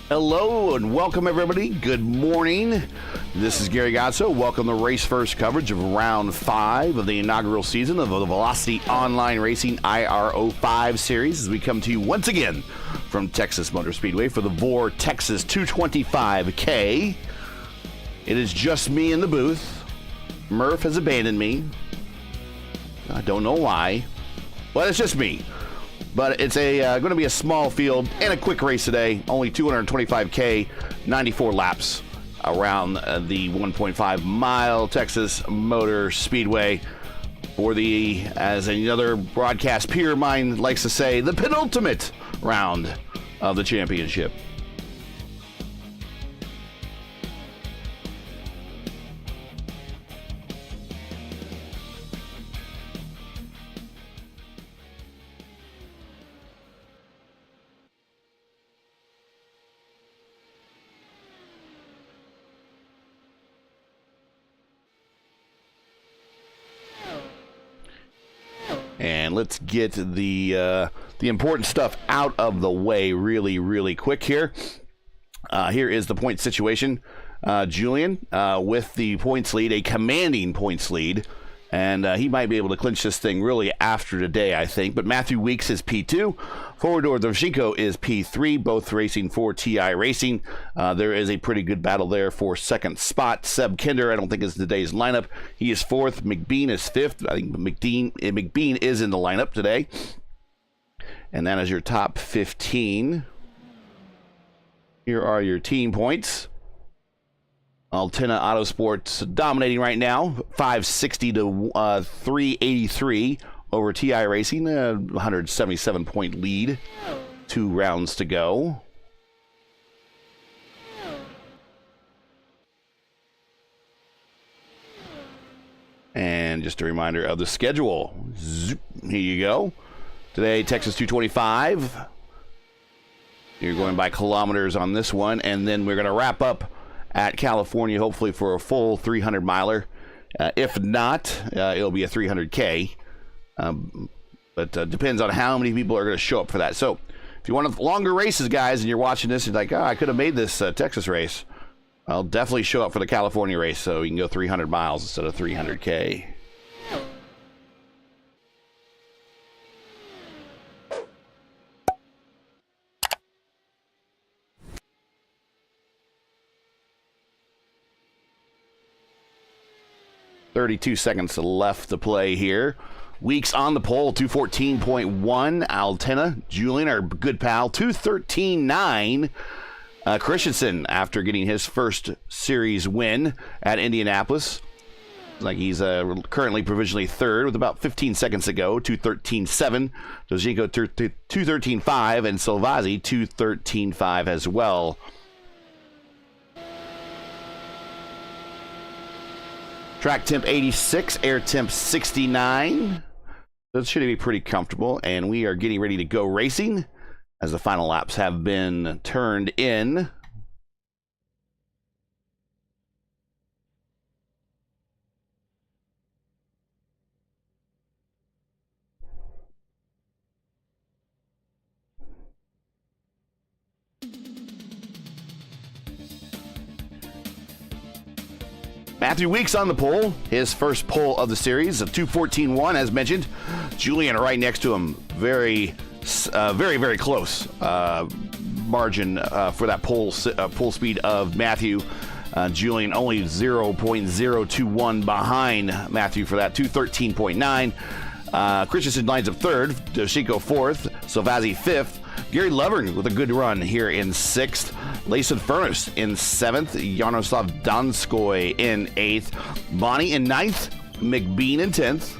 Hello and welcome everybody. Good morning. This is Gary Gazzo. Welcome to Race First coverage of round 5 of the inaugural season of the Velocity Online Racing IR05 series as we come to you once again from Texas Motor Speedway for the VOR Texas 225K. It is just me in the booth. Murph has abandoned me. I don't know why. Well, it's just me. But it's going to be a small field and a quick race today. Only 225K, 94 laps around the 1.5 mile Texas Motor Speedway for the, as another broadcast peer of mine likes to say, the penultimate round of the championship. And let's get the important stuff out of the way really quick here. Here is the point situation. Julian with the points lead, a commanding points lead. And he might be able to clinch this thing really after today, I think. But Matthew Weeks is P2. Forward door Dovzhenko is P3, both racing for TI Racing. There is a pretty good battle there for second spot. Seb Kinder, I don't think is today's lineup. He is 4th. McBean is 5th. I think McBean is in the lineup today. And that is your top 15. Here are your team points. Altina Autosports dominating right now, 560 to 383 over TI Racing, 177-point lead, 2 rounds to go. And just a reminder of the schedule. Zoop, here you go. Today, Texas 225. You're going by kilometers on this one, and then we're going to wrap up at California, hopefully for a full 300-miler. If not, it'll be a 300K. But depends on how many people are going to show up for that. So if you want longer races, guys, and you're watching this, and you're like, oh, I could have made this Texas race, I'll definitely show up for the California race so you can go 300 miles instead of 300K. .32 seconds left to play here. Weeks on the pole, 214.1. Altina, Julian, our good pal, 213.9. Christensen, after getting his first series win at Indianapolis, like he's currently provisionally 3rd with about 15 seconds to go, 213.7. Dovzhenko 213.5, and Silvazzi 213.5 as well. Track temp 86, air temp 69. That should be pretty comfortable, and we are getting ready to go racing as the final laps have been turned in. Matthew Weeks on the pole, his first pole of the series, a 214.1 as mentioned. Julian right next to him, very close margin for that pole speed of Matthew. Julian only 0.021 behind Matthew for that, 213.9. Christensen lines up 3rd, Dovzhenko 4th, Silvazzi 5th. Gary Lovern with a good run here in 6th. Layson Furness in 7th. Yaroslav Donskoy in 8th. Bonnie in 9th. McBean in 10th.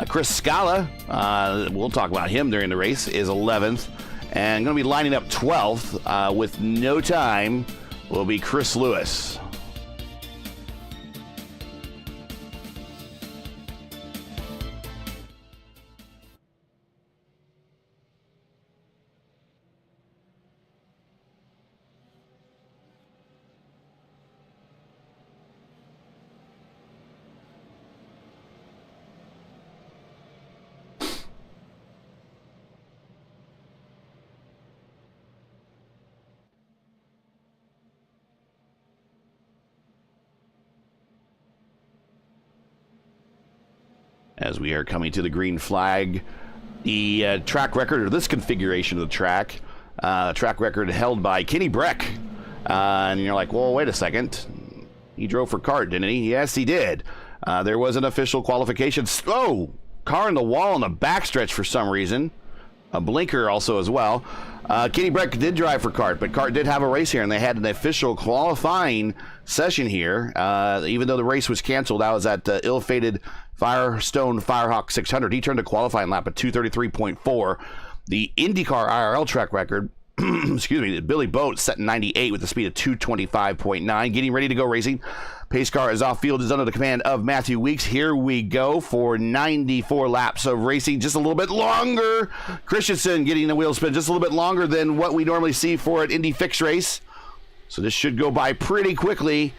Chris Scala, we'll talk about him during the race, is 11th. And going to be lining up 12th with no time will be Chris Lewis. as we are coming to the green flag. The track record, or this configuration of the track record held by Kenny Breck. And you're like, well, wait a second. He drove for CART, didn't he? Yes, he did. There was an official qualification. Oh, car in the wall in the backstretch for some reason. A blinker also as well. Kenny Breck did drive for CART, but CART did have a race here, and they had an official qualifying session here. Even though the race was canceled, that was at ill-fated Firestone Firehawk 600. He turned a qualifying lap at 2:33.4. The IndyCar IRL track record, excuse me, Billy Boat set 98 with a speed of 2:25.9. Getting ready to go racing. Pace car is off field, is under the command of Matthew Weeks. Here we go for 94 laps of racing, just a little bit longer. Christensen getting the wheel spin just a little bit longer than what we normally see for an Indy fixed race. So this should go by pretty quickly.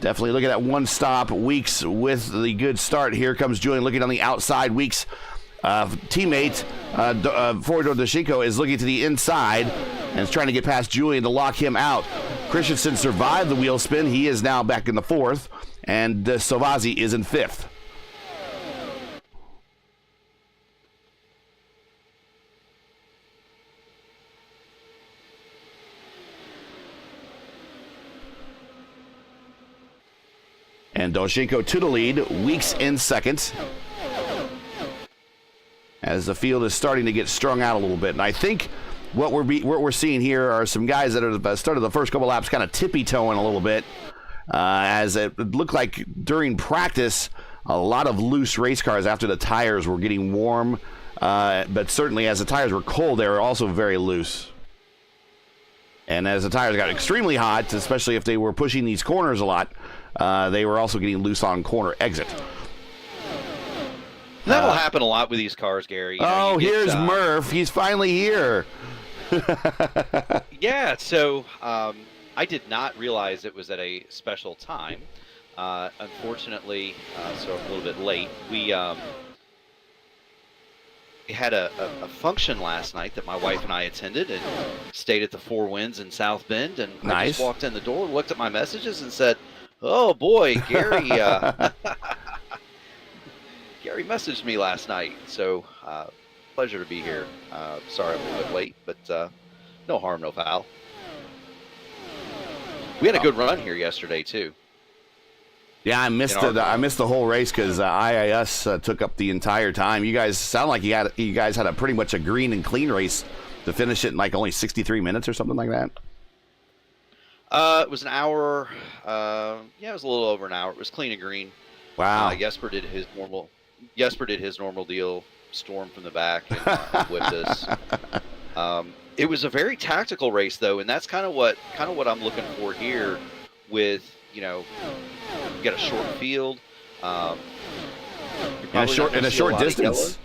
Definitely looking at one stop. Weeks with the good start. Here comes Julian looking on the outside. Weeks teammate Fordor Dashiko is looking to the inside and is trying to get past Julian to lock him out. Christensen survived the wheel spin. He is now back in the fourth, and Salvazzi is in fifth. And Doshenko to the lead, Weeks in second, as the field is starting to get strung out a little bit. And I think what we're seeing here are some guys that are started the first couple laps kind of tippy-toeing a little bit, as it looked like during practice a lot of loose race cars after the tires were getting warm, but certainly as the tires were cold, they were also very loose. And as the tires got extremely hot, especially if they were pushing these corners a lot, they were also getting loose on corner exit. That'll happen a lot with these cars, Gary. Here's Murph. He's finally here. Yeah, so I did not realize it was at a special time. Unfortunately, so I'm a little bit late. We had a function last night that my wife and I attended and stayed at the Four Winds in South Bend. And nice. I just walked in the door, looked at my messages, and said, "Oh boy, Gary, Gary messaged me last night." So pleasure to be here. Sorry I'm a little bit late, but no harm, no foul. We had a good run here yesterday too. Yeah, I missed the whole race because IIS took up the entire time. You guys sound like you guys had a pretty much a green and clean race to finish it in like only 63 minutes or something like that. It was an hour. Yeah, it was a little over an hour. It was clean and green. Wow. Jesper did his normal deal. Stormed from the back and whipped us. It was a very tactical race though, and that's kind of what I'm looking for here. With you got a short field. In a short distance.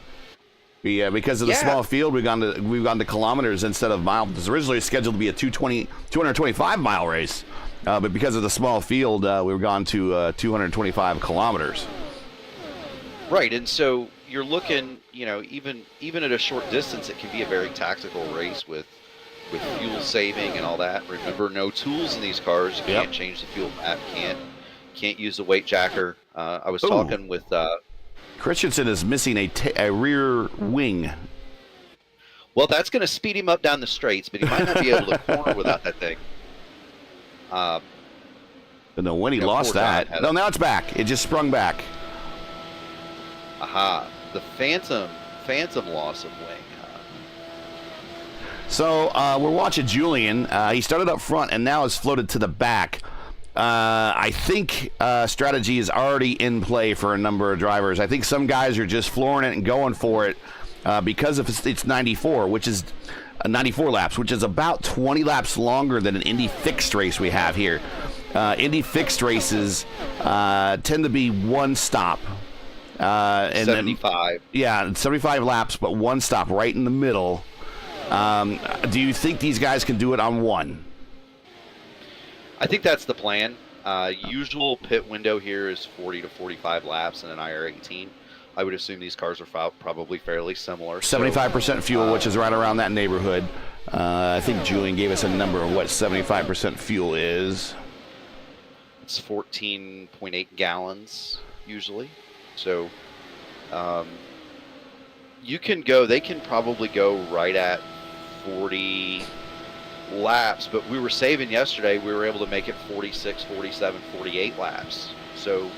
Yeah, because of the small field, we've gone to kilometers instead of miles. It was originally scheduled to be a 225 mile race, but because of the small field, we've gone to 225 kilometers. Right, and so you're looking, even at a short distance, it can be a very tactical race with fuel saving and all that. Remember, no tools in these cars. You can't change the fuel map. Can't use the weight jacker. I was talking with. Christensen is missing a rear wing. Well, that's going to speed him up down the straights, but he might not be able to corner without that thing. But no, when he lost that. No, now it's back. It just sprung back. Aha. The phantom loss of wing. So we're watching Julian. He started up front and now has floated to the back. I think strategy is already in play for a number of drivers. I think some guys are just flooring it and going for it because it's 94, which is 94 laps, which is about 20 laps longer than an Indy fixed race we have here. Indy fixed races tend to be one stop. And 75. Yeah, 75 laps, but one stop right in the middle. Do you think these guys can do it on one? I think that's the plan. Usual pit window here is 40 to 45 laps in an IR18. I would assume these cars are probably fairly similar. 75% fuel, which is right around that neighborhood. I think Julian gave us a number of what 75% fuel is. It's 14.8 gallons usually. So You can go. They can probably go right at 40 laps, but we were saving yesterday. We were able to make it 46, 47, 48 laps. So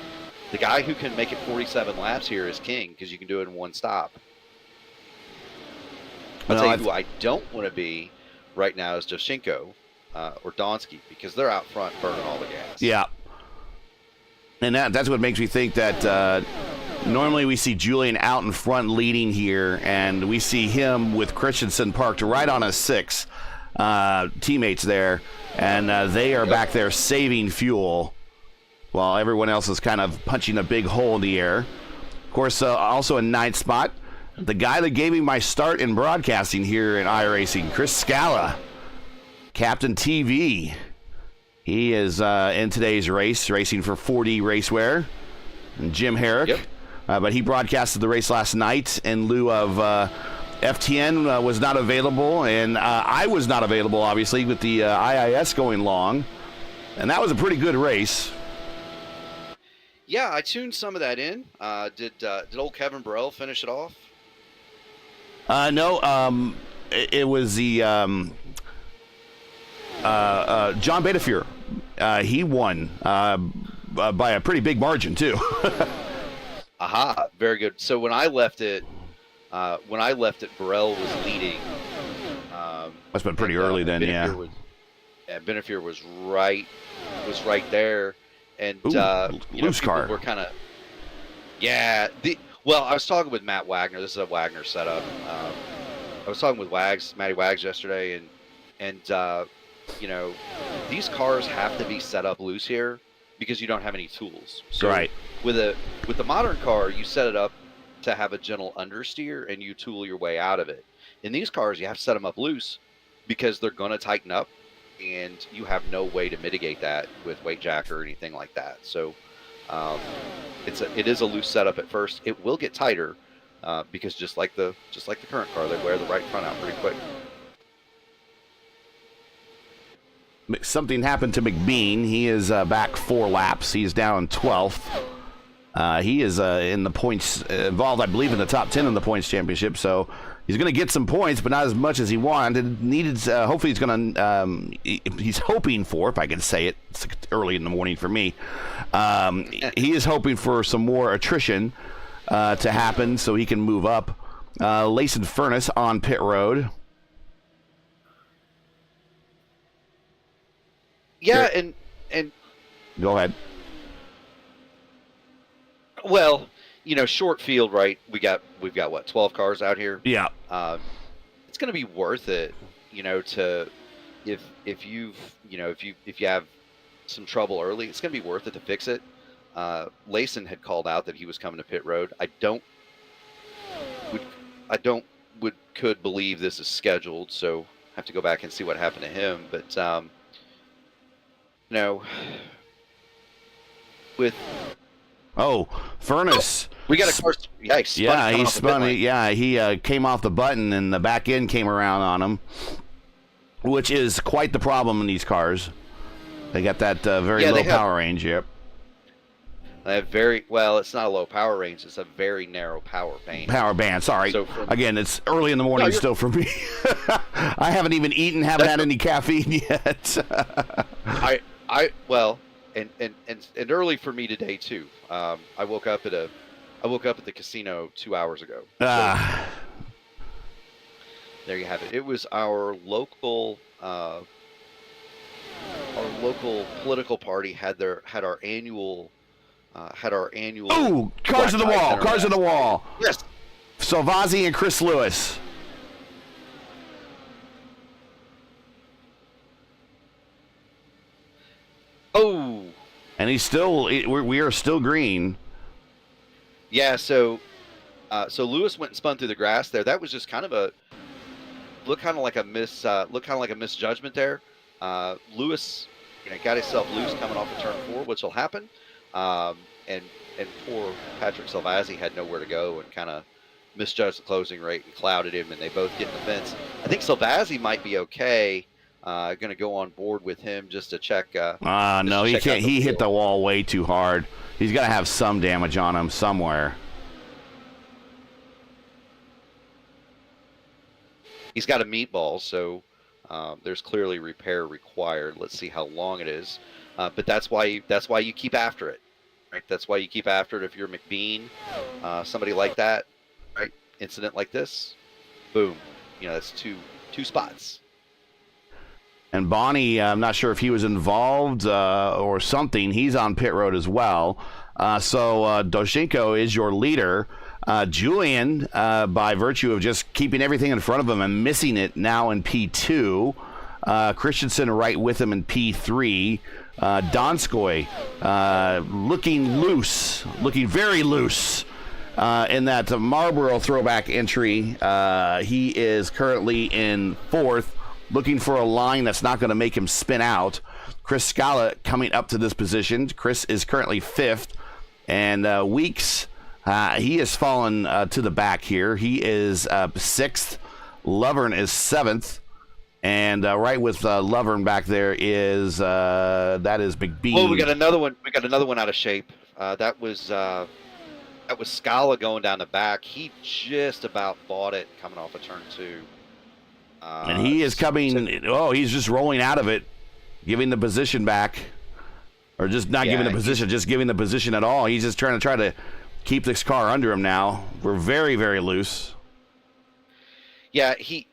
the guy who can make it 47 laps here is king, because you can do it in one stop. I'll tell you who I don't want to be right now is Doshenko or Donsky, because they're out front burning all the gas. Yeah. And that's what makes me think that normally we see Julian out in front leading here, and we see him with Christensen parked right on his 6 teammates there, and they are back there saving fuel while everyone else is kind of punching a big hole in the air. Of course, also in 9th spot, the guy that gave me my start in broadcasting here in iRacing, Chris Scala, Captain TV. He is in today's race, racing for 4D Racewear, and Jim Herrick. Yep. But he broadcasted the race last night in lieu of FTN was not available, and I was not available, obviously, with the IIS going long. And that was a pretty good race. Yeah, I tuned some of that in. Did old Kevin Burrell finish it off? No, it was the John Betafure. He won by a pretty big margin, too. Aha, very good. So when I left it, Burrell was leading. Must have been pretty early then, yeah. Benefier was right there, and loose car. We're kind of, yeah. Well, I was talking with Matt Wagner. This is a Wagner setup. I was talking with Matty Wags yesterday, and these cars have to be set up loose here because you don't have any tools. So right. With the modern car, you set it up to have a gentle understeer, and you tool your way out of it. In these cars, you have to set them up loose because they're going to tighten up, and you have no way to mitigate that with weight jack or anything like that. So it is a loose setup at first. It will get tighter because just like the current car, they wear the right front out pretty quick. Something happened to McBean. He is back 4 laps. He's down 12th. He is in the points involved, I believe, in the top 10 in the points championship. So he's going to get some points, but not as much as he wanted. Hopefully, he's going to. He's hoping for, if I can say it. It's early in the morning for me. He is hoping for some more attrition to happen so he can move up. Layson Furnace on pit road. Yeah, and go ahead. Well, short field, right? We've got what, 12 cars out here? Yeah. It's going to be worth it, to if you have some trouble early, it's going to be worth it to fix it. Layson had called out that he was coming to pit road. Could believe this is scheduled, so have to go back and see what happened to him, but with Furnace. We got a car. Yeah, he spun. Yeah, he came off the button, and the back end came around on him, which is quite the problem in these cars. They got that very low power range. Yep. They have it's not a low power range. It's a very narrow power band. Sorry. So again, it's early in the morning still for me. I haven't even eaten. Haven't had any caffeine yet. And early for me today too. I woke up at the casino 2 hours ago. So there you have it. It was our local political party had our annual. Ooh, cars in the wall! Cars in the wall! Yes. Salvazzi and Chris Lewis. Oh. And we are still green. Yeah, so Lewis went and spun through the grass there. That was just kind of like a misjudgment there. Lewis, got himself loose coming off of turn 4, which will happen. And poor Patrick Salvazzi had nowhere to go and kind of misjudged the closing rate and clouded him, and they both get in the fence. I think Salvazzi might be okay. Going to go on board with him just to check. No, he can't. He hit the wall way too hard. He's got to have some damage on him somewhere. He's got a meatball, so there's clearly repair required. Let's see how long it is. But that's why you keep after it, right? That's why you keep after it. If you're McBean, somebody like that, right? Incident like this, boom. That's two spots. And Bonnie, I'm not sure if he was involved or something. He's on pit road as well. So Doshenko is your leader. Julian, by virtue of just keeping everything in front of him and missing it now in P2. Christensen right with him in P3. Donskoy looking loose, looking very loose in that Marlboro throwback entry. He is currently in 4th, looking for a line that's not going to make him spin out. Chris Scala coming up to this position. Chris is currently 5th. And Weeks, he has fallen to the back here. He is 6th. Lovern is 7th. And right with Lovern back there is that is McBean. Well, we got another one. We got another one out of shape. That was Scala going down the back. He just about bought it coming off of turn 2. And he is coming. He's just rolling out of it, giving the position back, or just not giving the position, just giving the position at all. He's just trying to keep this car under him now. We're very, very loose. Yeah, he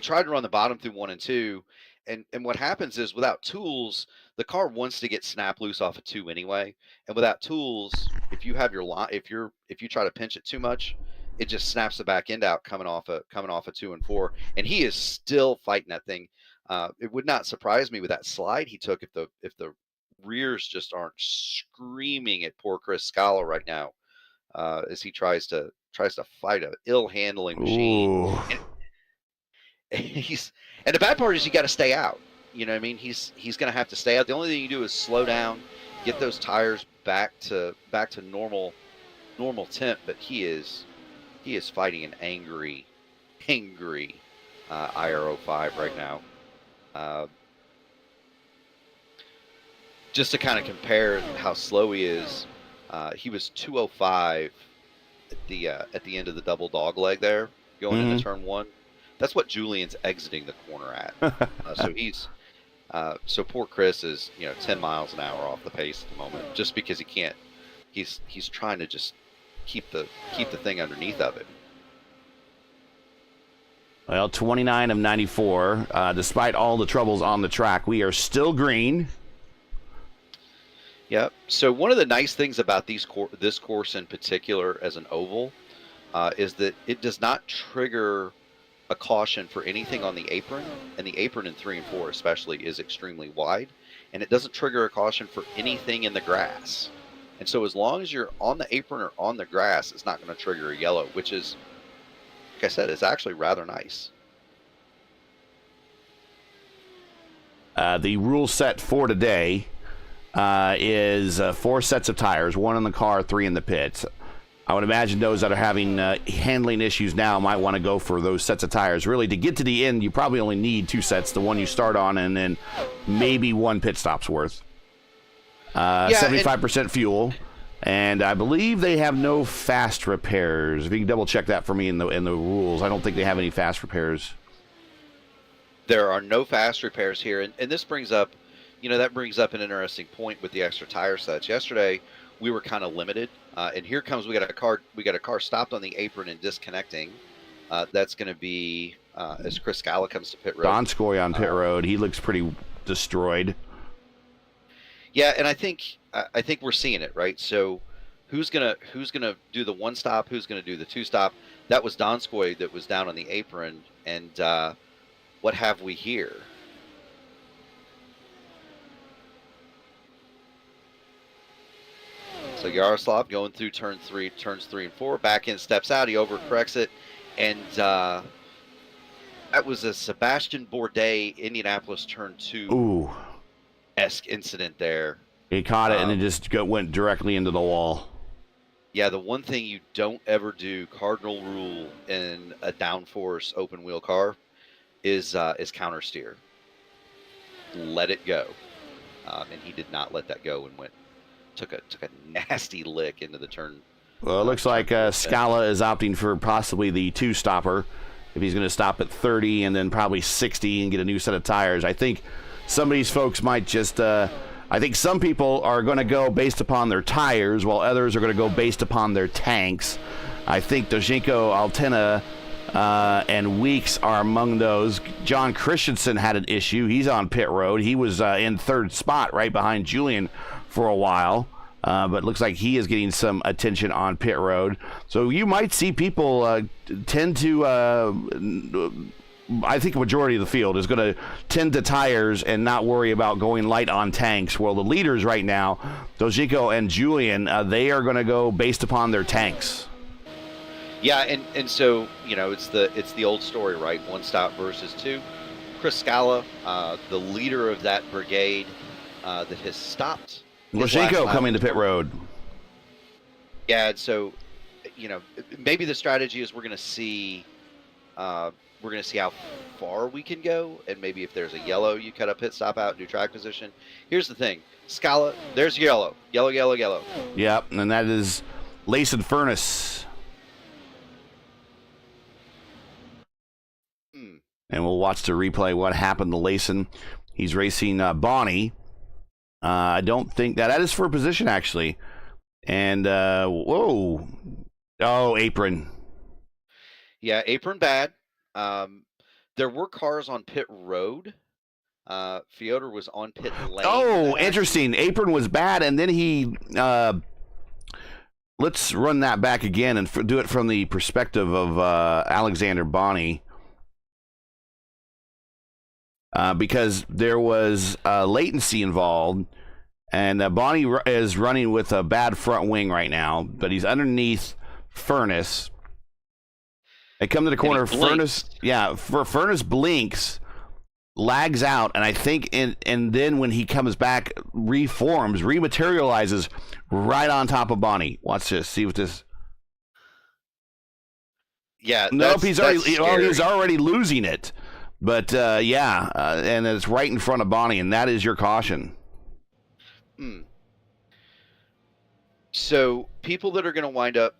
tried to run the bottom through 1 and 2, and what happens is without tools, the car wants to get snap loose off of 2 anyway. And without tools, if you have your line, if you try to pinch it too much, it just snaps the back end out coming off of 2 and 4. And he is still fighting that thing. It would not surprise me with that slide he took if the rears just aren't screaming at poor Chris Scala right now, as he tries to fight a ill handling machine. And the bad part is you got to stay out. You know what I mean? He's going to have to stay out. The only thing you do is slow down, get those tires back to normal temp. But he is fighting an angry IR05 right now. Just to kind of compare how slow he is, he was 205 at the end of the double dog leg there, going into turn 1. That's what Julian's exiting the corner at. So poor Chris is 10 miles an hour off the pace at the moment, just because he can't. He's trying to just keep the thing underneath of it. Well, 29 of 94. Despite all the troubles on the track, we are still green. Yeah. So one of the nice things about this course in particular, as an oval, is that it does not trigger a caution for anything on the apron, and the apron in 3 and 4 especially is extremely wide, and it doesn't trigger a caution for anything in the grass. And so as long as you're on the apron or on the grass, it's not going to trigger a yellow, which is, like I said, is actually rather nice. The rule set for today is 4 sets of tires, 1 in the car, 3 in the pits. I would imagine those that are having handling issues now might want to go for those sets of tires. Really, to get to the end, you probably only need 2 sets, the one you start on, and then maybe 1 pit stop's worth. 75% fuel, and I believe they have no fast repairs. If you can double check that for me in the rules, I don't think they have any fast repairs. There are no fast repairs here, and this brings up, that brings up an interesting point with the extra tire sets. Yesterday, we were kind of limited, and here comes we got a car stopped on the apron and disconnecting. That's going to be as Chris Scala comes to pit road. Donskoy on pit road. He looks pretty destroyed. Yeah, and I think we're seeing it, right? So who's gonna do the 1 stop? Who's gonna do the 2 stop? That was Donskoy that was down on the apron, and what have we here? So Yaroslav going through turns 3 and 4, back in, steps out, he overcorrects it, and that was a Sebastian Bourdais Indianapolis turn 2 esque incident there. He caught it and it just went directly into the wall. Yeah, the one thing you don't ever do, cardinal rule in a downforce open wheel car, is counter steer. Let it go, and he did not let that go and took a nasty lick into the turn. Well, it looks like Scala is opting for possibly the 2 stopper. if he's going to stop at 30 and then probably 60 and get a new set of tires. I think some of these folks might just, I think some people are going to go based upon their tires, while others are going to go based upon their tanks. I think Doshenko, Altena, and Weeks are among those. John Christensen had an issue. He's on pit road. He was in third spot right behind Julian for a while. But it looks like he is getting some attention on pit road. So you might see people tend to, I think a majority of the field is going to tend to tires and not worry about going light on tanks. Well, the leaders right now, Dojiko and Julian, they are going to go based upon their tanks. Yeah, and so, you know, it's the old story, right? One stop versus two. Chris Scala, the leader of that brigade that has stopped. Dojiko coming to pit road. Yeah, and so, you know, maybe the strategy is we're going to see how far we can go, and maybe if there's a yellow, you cut a pit stop out, new track position. Here's the thing, Scala, there's yellow. Yep, and that is Layson Furnace. And we'll watch the replay what happened to Layson. He's racing Bonnie. I don't think that is for position, actually. And, whoa. Oh, apron. Yeah, apron bad. There were cars on pit road. Fyodor was on pit lane. Oh, interesting. Apron was bad, and then he... let's run that back again and do it from the perspective of Alexander Bonnie. Because there was latency involved, and Bonnie is running with a bad front wing right now, but he's underneath Furnace. They come to the corner. Furnace blinks, lags out, and I think, and then when he comes back, rematerializes right on top of Bonnie. Watch this. See what this. Yeah. Nope. He's already losing it. But, and it's right in front of Bonnie, and that is your caution. So, people that are going to wind up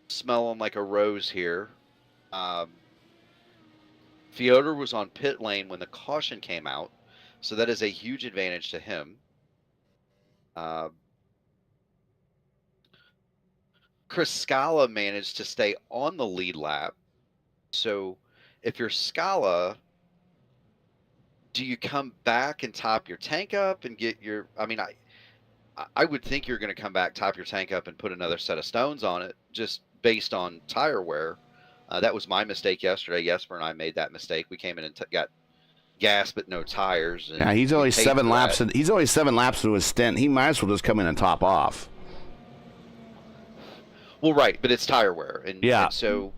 smelling like a rose here, Fyodor was on pit lane when the caution came out, so that is a huge advantage to him. Chris Scala managed to stay on the lead lap, so... If you're Scala, do you come back and top your tank up and get your... I mean, I would think you're going to come back, top your tank up, and put another set of stones on it, just based on tire wear. That was my mistake yesterday. Jesper and I made that mistake. We came in and got gas but no tires. And yeah, he's only 7 laps. He's only 7 laps into his stint. He might as well just come in and top off. Well, right, but it's tire wear, and so.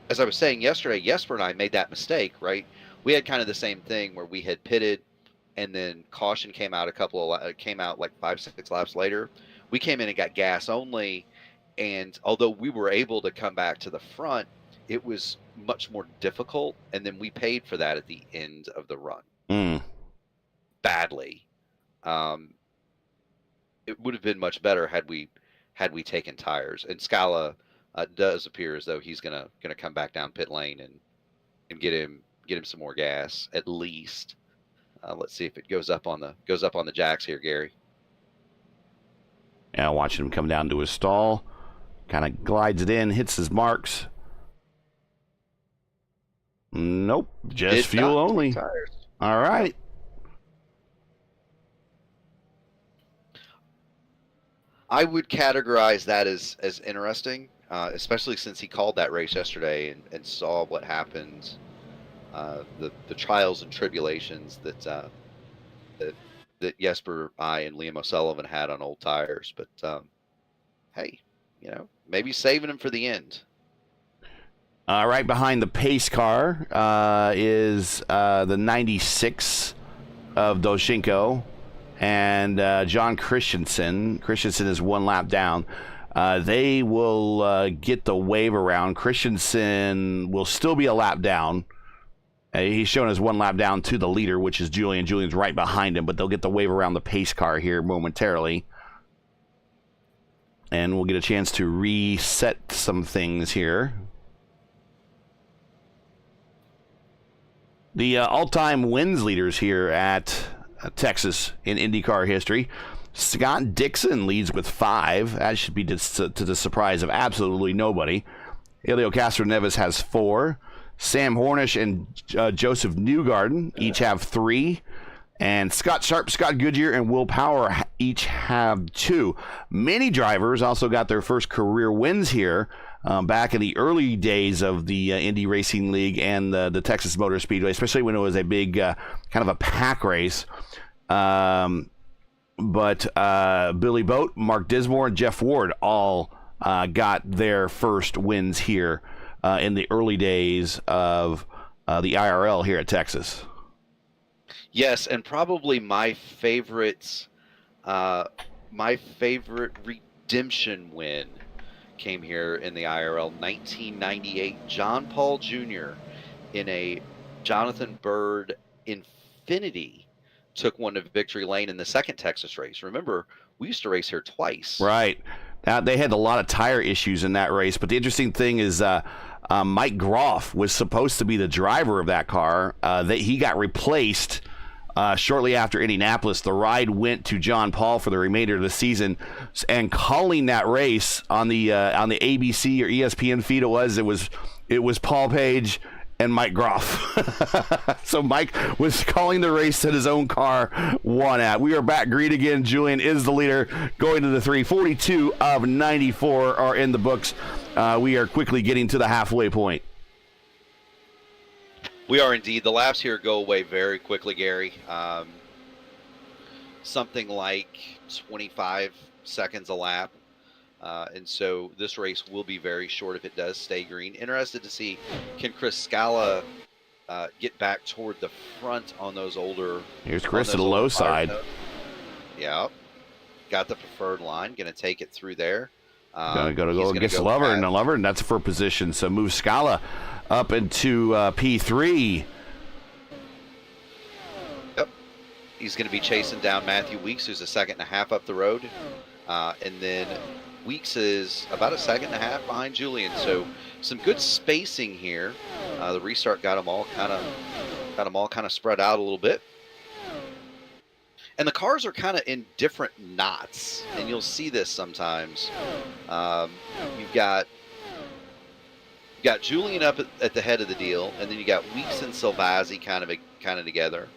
As I was saying yesterday, Jesper and I made that mistake, right? We had kind of the same thing where we had pitted, and then caution came out came out like 5-6 laps later. We came in and got gas only, and although we were able to come back to the front, it was much more difficult, and then we paid for that at the end of the run. Badly. It would have been much better had we taken tires. And Scala does appear as though he's gonna come back down pit lane and get him some more gas at least. Let's see if it goes up on the jacks here, Gary. Yeah, watching him come down to his stall, kind of glides it in, hits his marks. Nope, just fuel only. All right. I would categorize that as interesting. Especially since he called that race yesterday and saw what happened, the trials and tribulations that Jesper, I, and Liam O'Sullivan had on old tires. But hey, you know, maybe saving him for the end. Right behind the pace car is the 96 of Doshenko and John Christensen. Christensen is 1 lap down. They will get the wave around. Christensen will still be a lap down. He's shown as 1 lap down to the leader, which is Julian. Julian's right behind him, but they'll get the wave around the pace car here momentarily. and we'll get a chance to reset some things here. The all-time wins leaders here at Texas in IndyCar history. Scott Dixon leads with 5. That should be to the surprise of absolutely nobody. Helio Castroneves has 4. Sam Hornish and Joseph Newgarden each have 3. And Scott Sharp, Scott Goodyear, and Will Power each have 2. Many drivers also got their first career wins here back in the early days of the Indy Racing League and the Texas Motor Speedway, especially when it was a big kind of a pack race. But Billy Boat, Mark Dismore, and Jeff Ward all got their first wins here in the early days of the IRL here at Texas. Yes, and probably my favorite redemption win came here in the IRL. 1998, John Paul Jr. in a Jonathan Byrd Infinity took one to victory lane in the second Texas race. Remember, we used to race here twice. Right. They had a lot of tire issues in that race, but the interesting thing is Mike Groff was supposed to be the driver of that car. That he got replaced shortly after Indianapolis. The ride went to John Paul for the remainder of the season, and calling that race on the ABC or ESPN feed, it was Paul Page and Mike Groff. So Mike was calling the race that his own car won at. We are back green again. Julian is the leader going to the 342 of 94 are in the books. We are quickly getting to the halfway point. We are indeed. The laps here go away very quickly, Gary. Something like 25 seconds a lap. And so this race will be very short if it does stay green. Interested to see, can Chris Scala get back toward the front on those older... Here's Chris to the low side. Yeah. Got the preferred line. Going to take it through there. Going to go against Lover, and that's for position. So move Scala up into P3. Yep. He's going to be chasing down Matthew Weeks, who's a second and a half up the road. And then Weeks is about a second and a half behind Julian. So some good spacing here. The restart got them all kind of spread out a little bit. And the cars are kind of in different knots, and you'll see this sometimes. You've got Julian up at the head of the deal, and then you got Weeks and Salvazzi kind of together.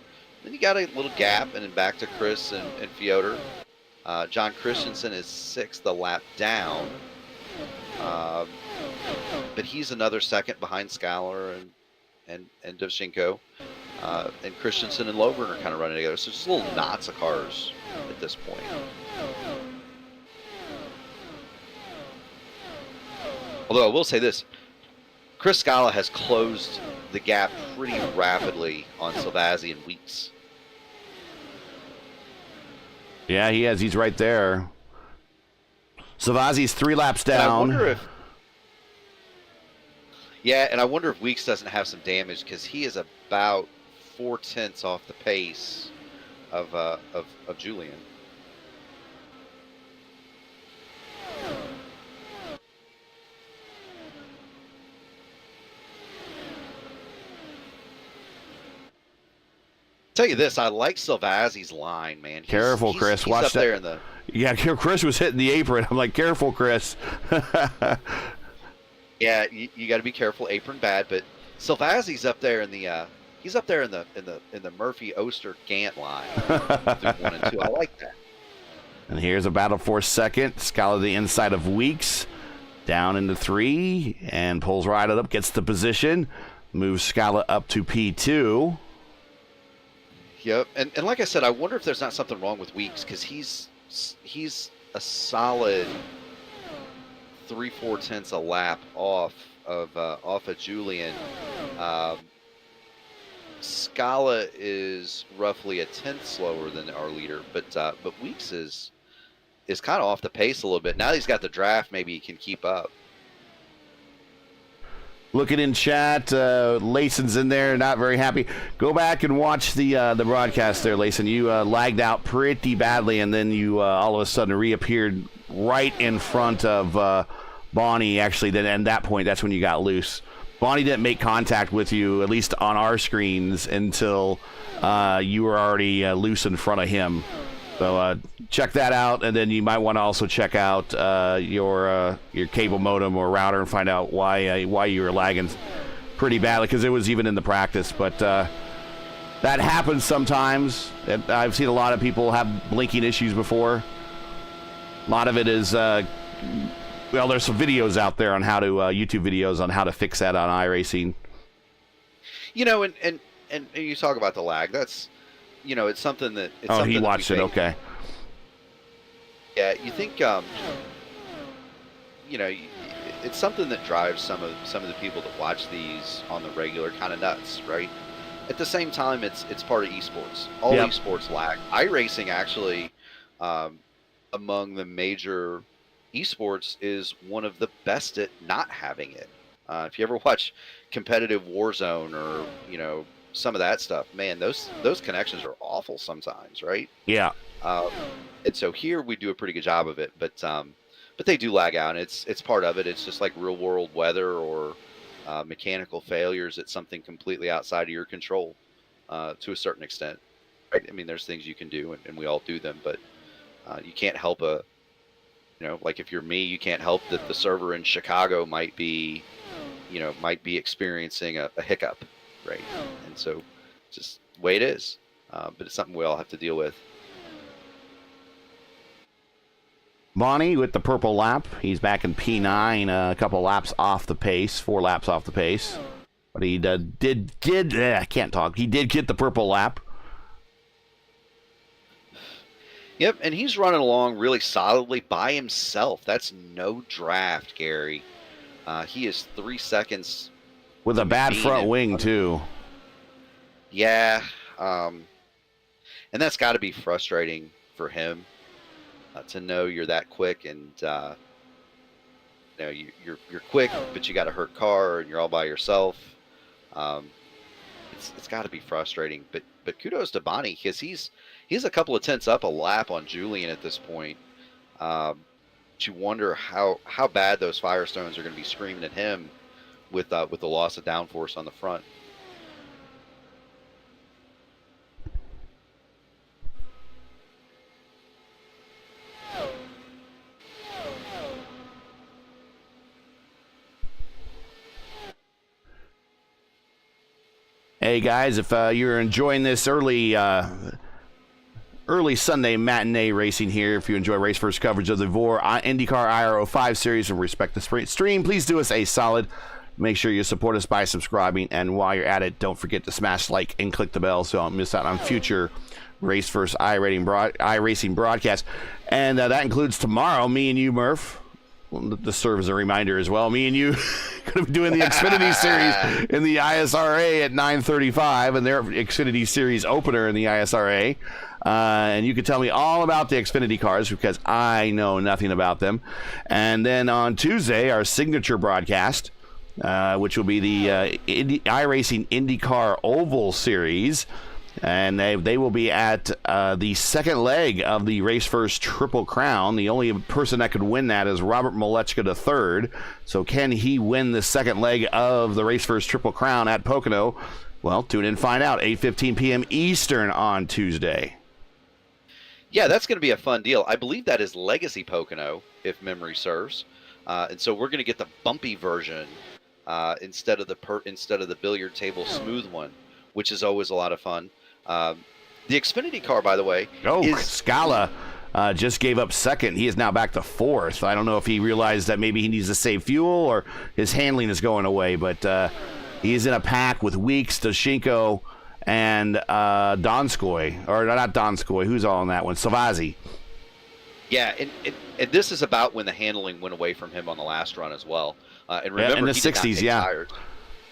Then you got a little gap, and then back to Chris and Fyodor. John Christensen is 6th a lap down, but he's another second behind Skyler and Dovchenko. And Christensen and Lovren are kind of running together. So just little knots of cars at this point. Although I will say this, Chris Scala has closed the gap pretty rapidly on Salvazzi and Weeks. Yeah, he has. He's right there. Salvazzi's 3 laps down. And I wonder if Weeks doesn't have some damage, because he is about 4/10 off the pace of Julian. Tell you this, I like Salvazzi's line, man. Careful, Chris. Watch up that. There in the... Yeah, Chris was hitting the apron. I'm like, careful, Chris. Yeah, you got to be careful. Apron bad, but Salvazzi's up there in the he's up there in the Murphy Oster Gant line through 1 and 2. I like that. And here's a battle for second. Scala the inside of Weeks, down into 3, and pulls right up, gets the position, moves Scala up to P2. Yep, and like I said, I wonder if there's not something wrong with Weeks, because he's a solid 3/4 a lap off of Julian. Scala is roughly a 10th slower than our leader, but Weeks is kind of off the pace a little bit. Now that he's got the draft, maybe he can keep up. looking in chat. Layson's in there, not very happy. Go back and watch the broadcast there, Layson. You lagged out pretty badly, and then you all of a sudden reappeared right in front of Bonnie. Actually, then at that point, that's when you got loose. Bonnie didn't make contact with you, at least on our screens, until you were already loose in front of him. So check that out, and then you might want to also check out your cable modem or router and find out why you were lagging pretty badly, because it was even in the practice. But that happens sometimes. I've seen a lot of people have blinking issues before. A lot of it is, well, there's some videos out there on how to YouTube videos on how to fix that on iRacing. You know, and you talk about the lag. That's, you know, it's something that. It's something he watched it. Okay. Yeah, you think, you know, it's something that drives some of the people that watch these on the regular kind of nuts, right? At the same time, it's part of esports. All esports lag. iRacing actually, among the major esports, is one of the best at not having it. If you ever watch competitive Warzone or, you know, some of that stuff, man, those connections are awful sometimes, right? Yeah. And so here we do a pretty good job of it, but they do lag out, and it's part of it. It's just like real world weather or mechanical failures. It's something completely outside of your control to a certain extent, right? I mean, there's things you can do, and we all do them, but you can't help you know, like if you're me, you can't help that the server in Chicago might be experiencing a hiccup, right? And so it's just the way it is, but it's something we all have to deal with. Bonnie with the purple lap. He's back in P9, a couple laps off the pace, 4 laps off the pace. But he I can't talk. He did get the purple lap. Yep, and he's running along really solidly by himself. That's no draft, Gary. He is 3 seconds. With a bad front wing, too. Yeah. And that's got to be frustrating for him. To know you're that quick, and you know, you're quick, but you got a hurt car, and you're all by yourself. It's got to be frustrating. But kudos to Bonnie, because he's a couple of tenths up a lap on Julian at this point. But you wonder how bad those Firestones are going to be screaming at him with the loss of downforce on the front. Hey guys, if you're enjoying this early Sunday matinee racing here, if you enjoy Race First coverage of the VOR IndyCar IR05 series and respect the stream, please do us a solid. Make sure you support us by subscribing, and while you're at it, don't forget to smash like and click the bell so you don't miss out on future Race First iRacing broadcasts. And that includes tomorrow, me and you, Murph. This serves as a reminder as well. Me and you could be doing the Xfinity Series in the ISRA at 9:35, and their Xfinity Series opener in the ISRA. And you can tell me all about the Xfinity cars because I know nothing about them. And then on Tuesday, our signature broadcast, which will be the iRacing IndyCar Oval Series. And they will be at the second leg of the Race First Triple Crown. The only person that could win that is Robert Malechka III. So can he win the second leg of the Race First Triple Crown at Pocono? Well, tune in and find out. 8:15 p.m. Eastern on Tuesday. Yeah, that's going to be a fun deal. I believe that is Legacy Pocono, if memory serves. And so we're going to get the bumpy version instead of the billiard table smooth one, which is always a lot of fun. The Xfinity car, by the way, Scala just gave up second. He is now back to fourth. I don't know if he realized that maybe he needs to save fuel or his handling is going away, but he's in a pack with Weeks, Doshinko, and Donskoy. Or not Donskoy. Who's all on that one? Savazzi. Yeah, and this is about when the handling went away from him on the last run as well. And remember, in the 60s, tires.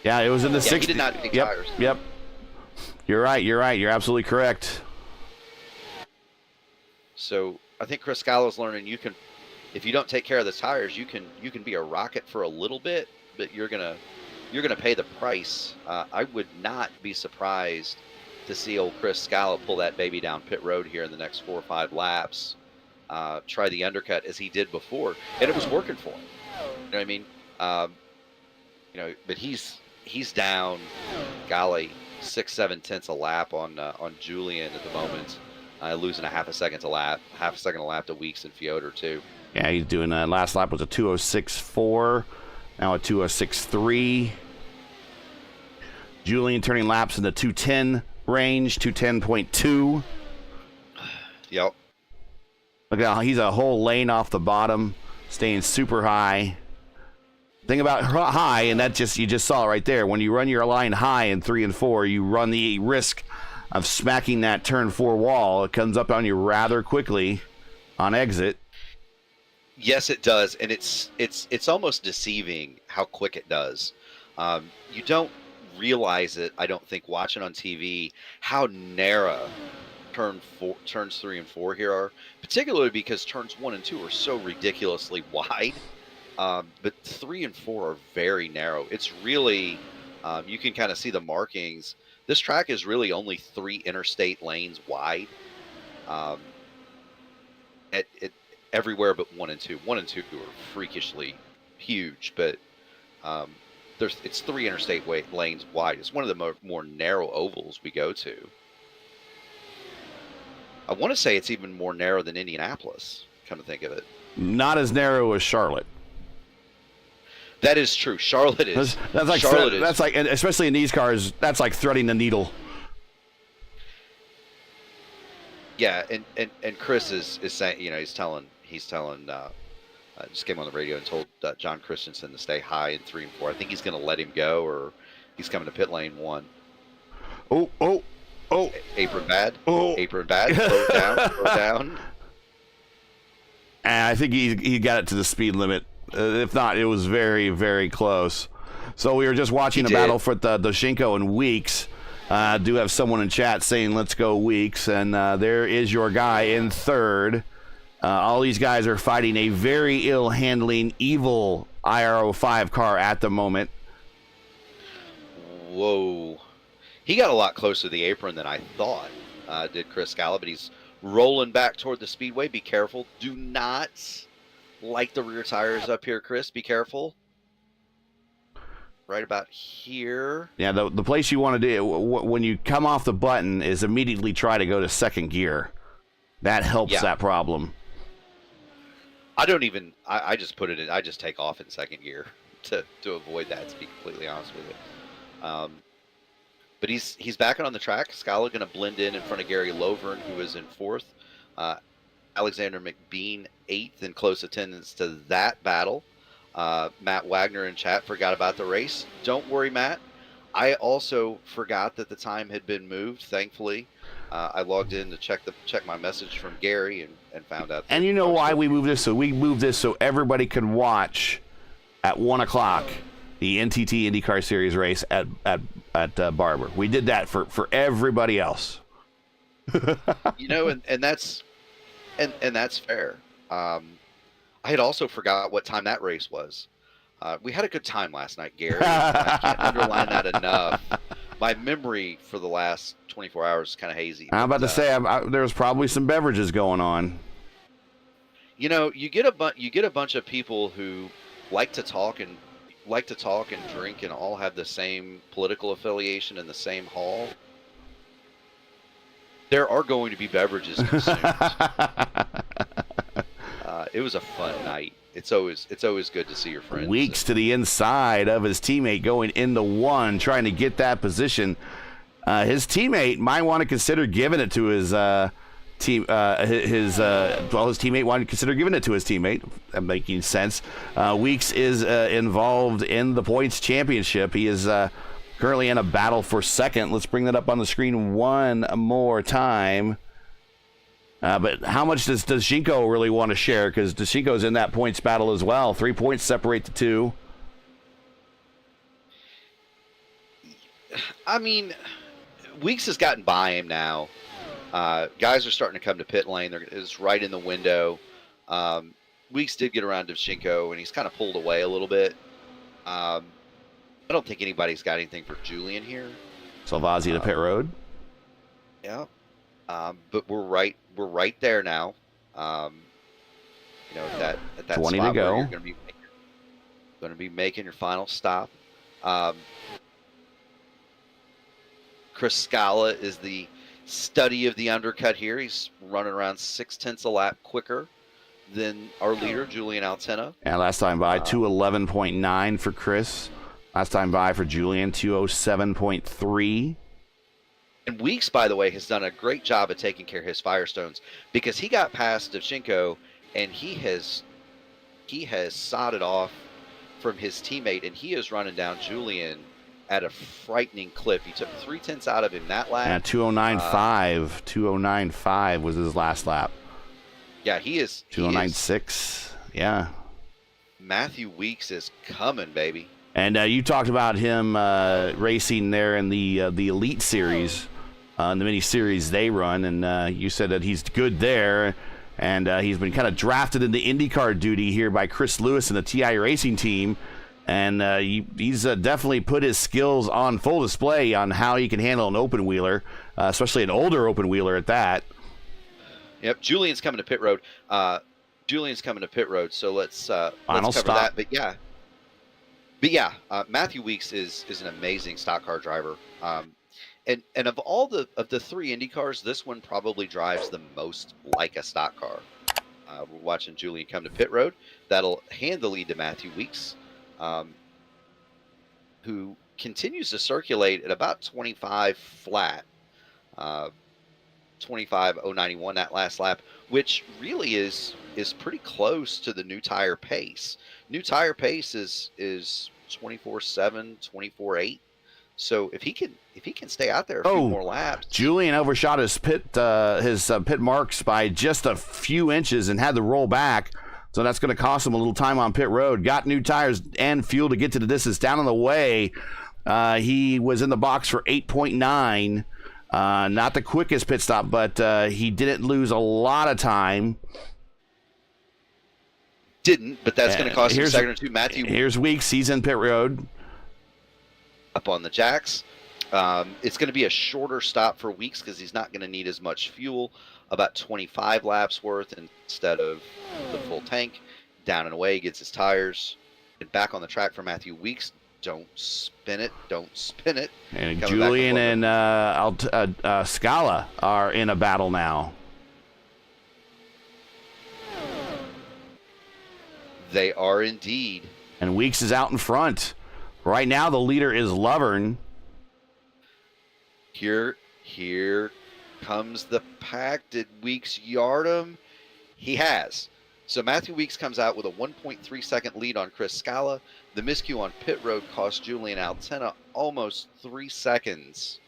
Yeah, it was in the 60s. He did not take tires. Yep. You're right. You're absolutely correct. So I think Chris Scala's learning if you don't take care of the tires, you can be a rocket for a little bit, but you're gonna you're going to pay the price. I would not be surprised to see old Chris Scala pull that baby down pit road here in the next 4 or 5 laps, try the undercut as he did before, and it was working for him. You know what I mean? But he's down, golly, 6-7 tenths a lap on Julian at the moment, losing a half a second a lap to Weeks and Fiodor too. Yeah, he's doing last lap was a 2:06.4, now a 2:06.3. Julian turning laps in the 2:10 range, 2:10.2. Yep. Look at how he's a whole lane off the bottom, staying super high. Thing about high, and you just saw it right there. When you run your line high in 3 and 4, you run the risk of smacking that turn 4 wall. It comes up on you rather quickly on exit. Yes, it does, and it's almost deceiving how quick it does. You don't realize it, I don't think, watching on TV, how narrow turns 3 and 4 here are, particularly because turns 1 and 2 are so ridiculously wide. But 3 and 4 are very narrow. It's really, you can kind of see the markings. This track is really only 3 interstate lanes wide. Everywhere but 1 and 2. 1 and 2 are freakishly huge, but it's 3 interstate lanes wide. It's one of the more narrow ovals we go to. I want to say it's even more narrow than Indianapolis, come to think of it. Not as narrow as Charlotte. That is true. Charlotte is. That's like, and especially in these cars, that's like threading the needle. Yeah, and Chris is saying, he's telling just came on the radio and told John Christensen to stay high in 3 and 4. I think he's going to let him go, or he's coming to pit lane 1. Oh. Apron bad. Oh. Apron bad. Slow it down. And I think he got it to the speed limit. If not, it was very, very close. So we were just watching a battle for the Doshinko and Weeks. Do have someone in chat saying, let's go Weeks. And there is your guy in third. All these guys are fighting a very ill-handling, evil IR05 car at the moment. Whoa. He got a lot closer to the apron than I thought, did Chris Scala, but he's rolling back toward the speedway. Be careful. Do not light the rear tires up here, Chris. Be careful. Right about here. Yeah, the place you want to do when you come off the button is immediately try to go to second gear. That helps that problem. I don't even, I just put it in, I just take off in second gear to avoid that, to be completely honest with you. But he's back on the track. Scala going to blend in front of Gary Lovern, who is in 4th. Alexander McBean 8th, in close attendance to that battle. Matt Wagner in chat forgot about the race. Don't worry, Matt. I also forgot that the time had been moved, thankfully. I logged in to check my message from Gary and found out. And you know why we moved this? So we moved this so everybody can watch at 1 o'clock the NTT IndyCar Series race at Barber. We did that for everybody else. And that's fair. I had also forgot what time that race was. We had a good time last night, Gary. I can't underline that enough. My memory for the last 24 hours is kind of hazy. I'm about to say there was probably some beverages going on. You get a bunch of people who like to talk and drink and all have the same political affiliation in the same hall. There are going to be beverages consumed. It was a fun night. It's always good to see your friends. Weeks to the inside of his teammate going into 1, trying to get that position. His teammate might want to consider giving it to his team. His teammate wanted to consider giving it to his teammate. Making sense. Weeks is involved in the points championship. He is currently in a battle for second. Let's bring that up on the screen one more time. But how much does Shinko really want to share? Because Shinko's in that points battle as well. 3 points separate the two. I mean, Weeks has gotten by him now. Guys are starting to come to pit lane. It's right in the window. Weeks did get around to Shinko, and he's kind of pulled away a little bit. But I don't think anybody's got anything for Julian here. Salvazzi to pit road. Yeah, but we're right there now. At that 20 spot to go. where you're going to be making your final stop. Chris Scala is the study of the undercut here. He's running around 0.6 a lap quicker than our leader, Julian Altena. And last time by, 211.9 for Chris. Last time by for Julian, 207.3. And Weeks, by the way, has done a great job of taking care of his Firestones, because he got past Devchenko and he has sodded off from his teammate, and he is running down Julian at a frightening clip. He took 0.3 out of him that lap. Yeah, 209.5. 209.5 was his last lap. Yeah, he is. 209.6. Yeah. Matthew Weeks is coming, baby. And you talked about him racing there in the Elite Series, in the mini series they run, and you said that he's good there, and he's been kind of drafted into IndyCar duty here by Chris Lewis and the TI Racing team, and he's definitely put his skills on full display on how he can handle an open wheeler, especially an older open wheeler at that. Yep, Julian's coming to pit road. So let's cover that. But yeah, Matthew Weeks is an amazing stock car driver. And of all the three Indy cars, this one probably drives the most like a stock car. We're watching Julian come to pit road. That'll hand the lead to Matthew Weeks, who continues to circulate at about 25 flat. 25.091 that last lap, which really is pretty close to the new tire pace. New tire pace is 24.7, 24.8. So if he can stay out there a few more laps. Julian overshot his pit marks by just a few inches and had to roll back. So that's going to cost him a little time on pit road. Got new tires and fuel to get to the distance. Down on the way, he was in the box for 8.9. Not the quickest pit stop, but he didn't lose a lot of time. Didn't, but that's going to cost him a second or two. Matthew. Here's Weeks. He's in pit road. Up on the jacks. It's going to be a shorter stop for Weeks because he's not going to need as much fuel, about 25 laps worth instead of the full tank. Down and away, gets his tires. And back on the track for Matthew Weeks. Don't spin it. And Julian and Scala are in a battle now. They are indeed. And Weeks is out in front. Right now, the leader is Lovern. Here comes the pack. Did Weeks yard him? He has. So Matthew Weeks comes out with a 1.3 second lead on Chris Scala. The miscue on pit road cost Julian Altena almost 3 seconds.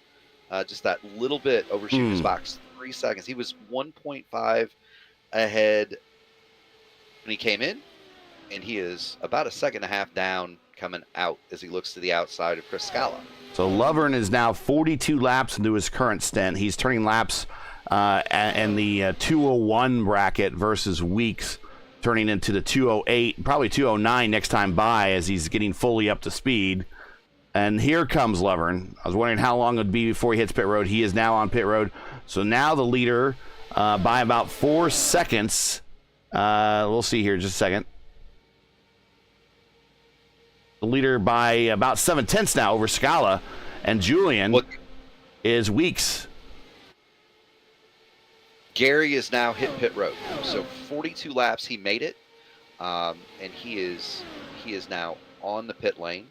Just that little bit overshooting his box. 3 seconds. He was 1.5 ahead when he came in, and he is about a second and a half down coming out as he looks to the outside of Chris Scala. So Lovern is now 42 laps into his current stint. He's turning laps in the 201 bracket versus Weeks turning into the 208, probably 209 next time by as he's getting fully up to speed. And here comes Lovern. I was wondering how long it would be before he hits pit road. He is now on pit road. So now the leader by about 4 seconds. We'll see here in just a second. The leader by about 7/10 now over Scala, and Julian is Weeks. Gary is now hit pit road, so 42 laps he made it, and he is now on the pit lane.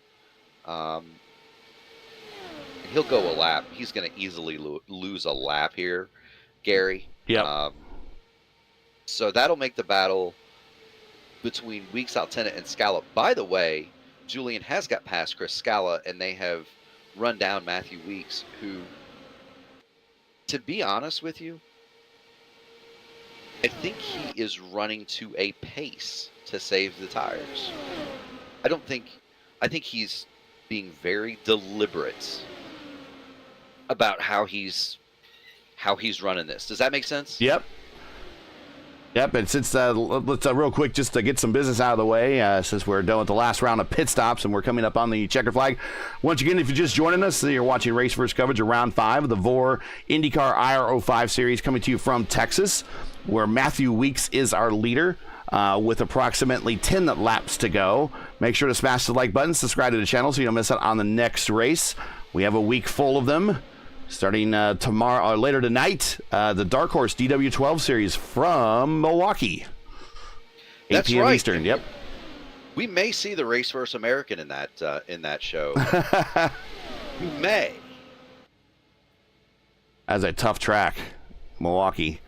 He'll go a lap. He's going to easily lose a lap here, Gary. Yeah. So that'll make the battle between Weeks, Altena, and Scala. By the way, Julian has got past Chris Scala, and they have run down Matthew Weeks, who, to be honest with you, I think he is running to a pace to save the tires. I think he's being very deliberate about how he's running this. Does that make sense? Yep. Yep, and since let's real quick just to get some business out of the way, since we're done with the last round of pit stops and we're coming up on the checkered flag. Once again, if you're just joining us, you're watching Race First coverage of Round 5 of the VOR IndyCar IR05 series coming to you from Texas, where Matthew Weeks is our leader with approximately 10 laps to go. Make sure to smash the like button, subscribe to the channel so you don't miss out on the next race. We have a week full of them. Starting tomorrow or later tonight, the Dark Horse DW12 series from Milwaukee. 8 p.m. right. Eastern. Yep. We may see the Race vs. American in that show. We may. That's a tough track, Milwaukee.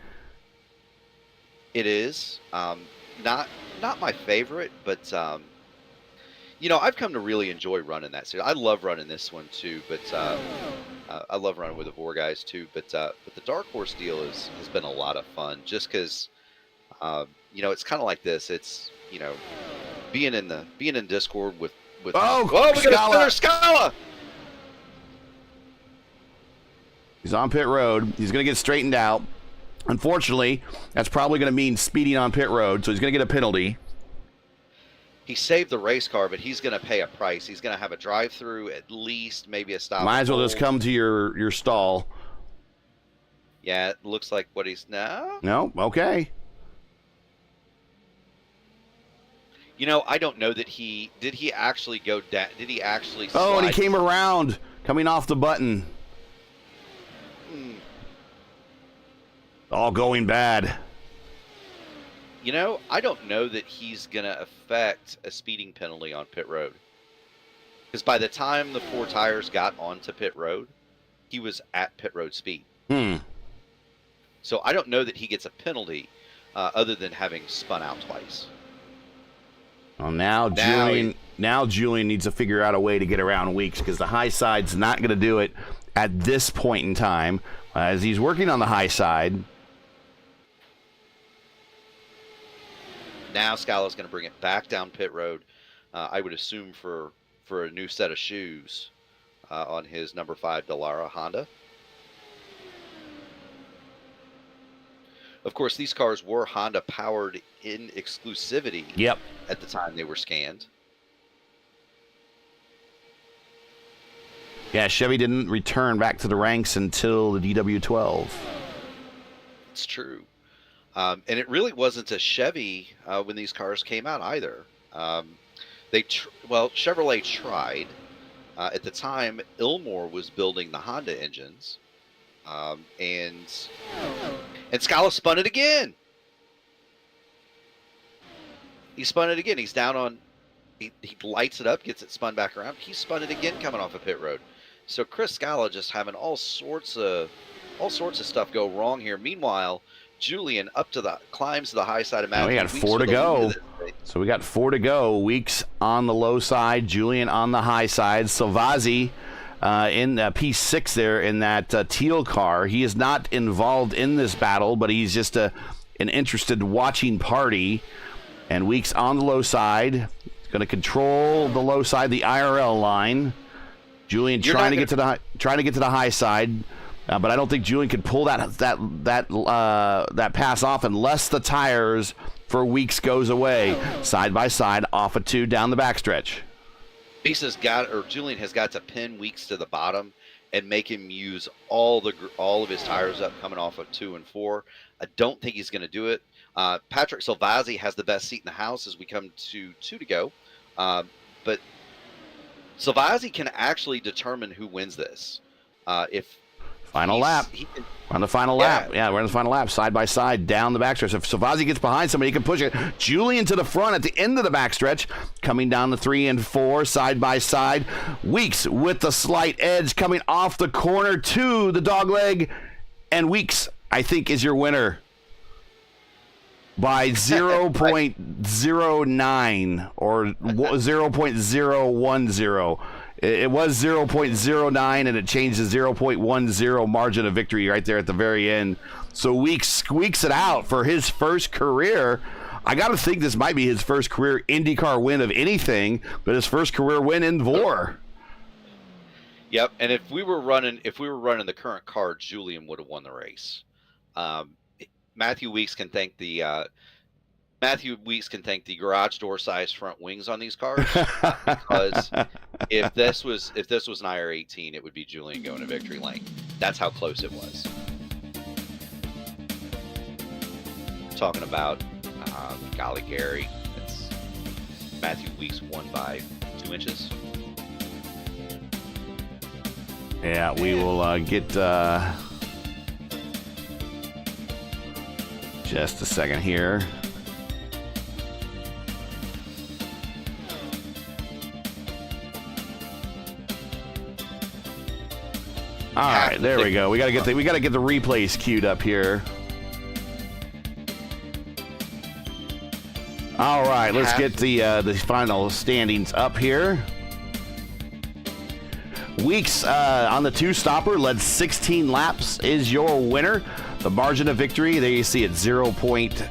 It is not my favorite, but I've come to really enjoy running that series. I love running this one too, but I love running with the VOR guys too. But the Dark Horse deal has been a lot of fun, just because it's kind of like this. It's being in Discord with we got a spinner, Scala. He's on pit road. He's going to get straightened out. Unfortunately, that's probably going to mean speeding on pit road, so he's going to get a penalty. He saved the race car, but he's going to pay a price. He's going to have a drive-through, at least, maybe a stop. Might as well just come to your stall. Yeah, it looks like what he's now. No, okay. I don't know that did he actually go down? Did he actually? Oh, and he came around, coming off the button. All going bad. I don't know that he's going to affect a speeding penalty on pit road. Because by the time the 4 tires got onto pit road, he was at pit road speed. So I don't know that he gets a penalty other than having spun out twice. Well, now Julian needs to figure out a way to get around Weeks, because the high side's not going to do it at this point in time. As he's working on the high side. Now Scala's going to bring it back down pit road, I would assume for a new set of shoes on his number 5 Dallara Honda. Of course, these cars were Honda powered in exclusivity. Yep. At the time they were scanned. Yeah, Chevy didn't return back to the ranks until the DW12. It's true. And it really wasn't a Chevy when these cars came out either. Chevrolet tried. At the time, Ilmor was building the Honda engines. And Scala spun it again. He spun it again. He's down on... He lights it up, gets it spun back around. He spun it again coming off of pit road. So Chris Scala just having all sorts of stuff go wrong here. Meanwhile, Julian climbs to the high side of Matthew. We got 4 to go. So we got 4 to go. Weeks on the low side, Julian on the high side. Salvazzi in P6 there in that teal car. He is not involved in this battle, but he's just an interested watching party. And Weeks on the low side. He's going to control the low side, the IRL line. Julian trying to get to the high side. But I don't think Julian could pull that pass off unless the tires for Weeks goes away. Side by side, off of 2 down the backstretch. Julian has got to pin Weeks to the bottom and make him use all of his tires up coming off of 2 and 4. I don't think he's going to do it. Patrick Salvazzi has the best seat in the house as we come to 2 to go. But Salvazzi can actually determine who wins this. If Final lap. We're on the final lap. Yeah, we're on the final lap, side by side, down the backstretch. If Salvazzi gets behind somebody, he can push it. Julian to the front at the end of the backstretch, coming down the 3 and 4, side by side. Weeks with the slight edge coming off the corner to the dogleg. And Weeks, I think, is your winner by 0.09 or 0.010. It was 0.09, and it changed to 0.10 margin of victory right there at the very end. So Weeks squeaks it out for his first career. I got to think this might be his first career IndyCar win of anything, but his first career win in VOR. Yep, and if we were running the current car, Julian would have won the race. Matthew Weeks can thank the Matthew Weeks can thank the garage door size front wings on these cars, because if this was an IR18, it would be Julian going to victory lane. That's how close it was. Talking about golly Gary, it's Matthew Weeks won by 2 inches. Yeah, we will get just a second here. All right, there we go. We gotta get the replays queued up here. All right, let's get the final standings up here. Weeks on the two-stopper led 16 laps, is your winner. The margin of victory, there you see it, 0.010.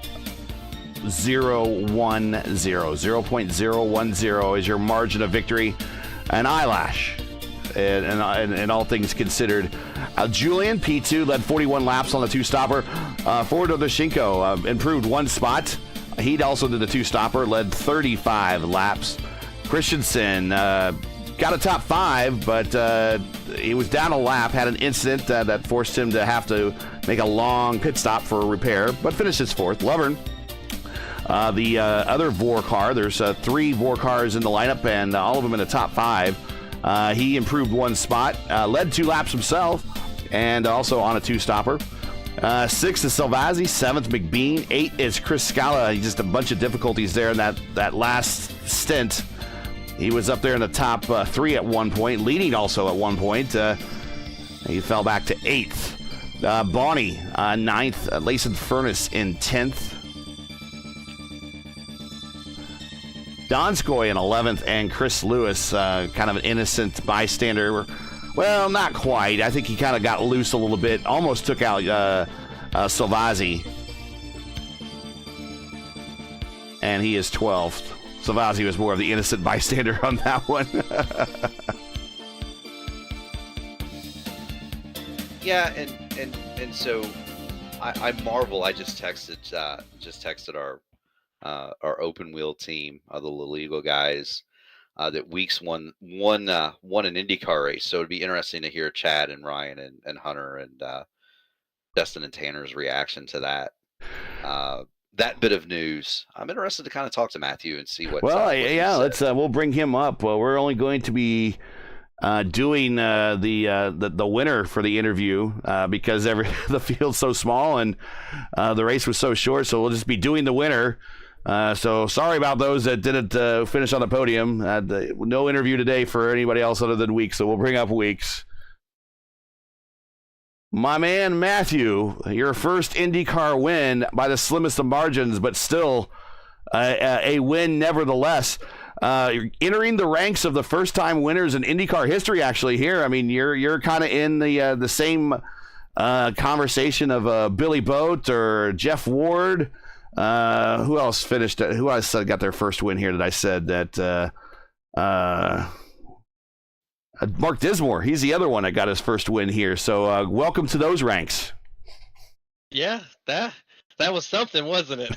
0.010 is your margin of victory. An eyelash, and all things considered. Julian, P2, led 41 laps on the two-stopper. Ford Odoshinko improved 1 spot. He also did the two-stopper, led 35 laps. Christensen got a top 5, but he was down a lap, had an incident that forced him to have to make a long pit stop for a repair, but finishes 4th. Lovern, the other VOR car, there's 3 VOR cars in the lineup, and all of them in the top 5. He improved 1 spot, led 2 laps himself, and also on a two-stopper. 6th is Salvazzi, 7th McBean, 8th is Chris Scala. Just a bunch of difficulties there in that last stint. He was up there in the top 3 at one point, leading also at one point. He fell back to 8th. Bonnie, 9th. Layson Furnace in 10th. Donskoy in 11th, and Chris Lewis, kind of an innocent bystander. Well, not quite. I think he kind of got loose a little bit. Almost took out Salvazzi. And he is 12th. Salvazzi was more of the innocent bystander on that one. Yeah, and so I marvel. I just texted our open wheel team, the illegal guys, that Weeks won an IndyCar race. So it'd be interesting to hear Chad and Ryan and Hunter and Justin and Tanner's reaction to that. That bit of news. I'm interested to kind of talk to Matthew and see what. Well, yeah, let's. We'll bring him up. Well, we're only going to be doing the winner for the interview because the field's so small and the race was so short. So we'll just be doing the winner. So sorry about those that didn't finish on the podium. No interview today for anybody else other than Weeks. So we'll bring up Weeks. My man, Matthew, your first IndyCar win by the slimmest of margins, but still a win nevertheless. Entering the ranks of the first-time winners in IndyCar history, actually, here. I mean, you're kind of in the same conversation of Billy Boat or Jeff Ward. Who else finished? Who else got their first win here that I said that... Mark Dismore, he's the other one that got his first win here. So welcome to those ranks. Yeah, that was something, wasn't it?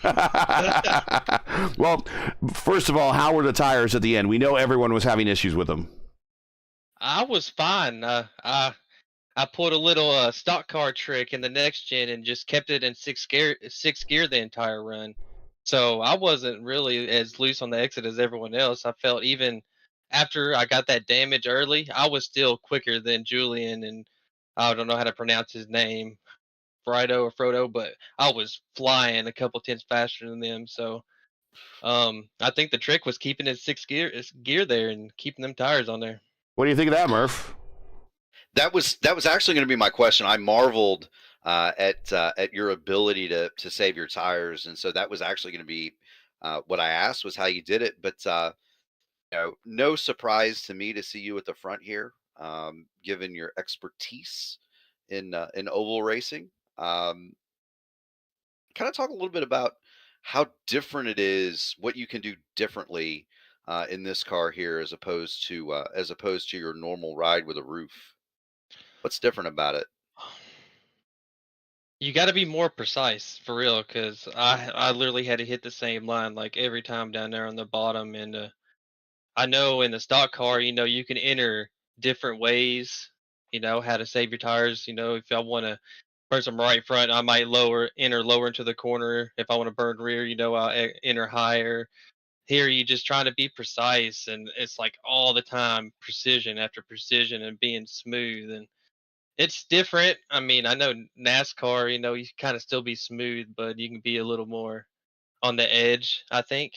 Well, first of all, how were the tires at the end? We know everyone was having issues with them. I was fine. I pulled a little stock car trick in the next gen and just kept it in sixth gear the entire run. So I wasn't really as loose on the exit as everyone else. I felt even after I got that damage early, I was still quicker than Julian, and I don't know how to pronounce his name, Frido or Frodo, but I was flying a couple tenths faster than them. So I think the trick was keeping his sixth gear there and keeping them tires on there. What do you think of that, Murph? That was actually going to be my question. I marveled at your ability to save your tires, and so that was actually going to be what I asked, was how you did it. But no surprise to me to see you at the front here, given your expertise in oval racing. Kind of talk a little bit about how different it is, what you can do differently in this car here as opposed to your normal ride with a roof. What's different about it? You got to be more precise for real, because I literally had to hit the same line like every time down there on the bottom, and I know in the stock car, you can enter different ways, how to save your tires. If I want to burn some right front, I might enter lower into the corner. If I want to burn rear, I'll enter higher. Here, you just trying to be precise, and it's like all the time precision after precision and being smooth, and it's different. I mean, I know NASCAR, you kind of still be smooth, but you can be a little more on the edge, I think.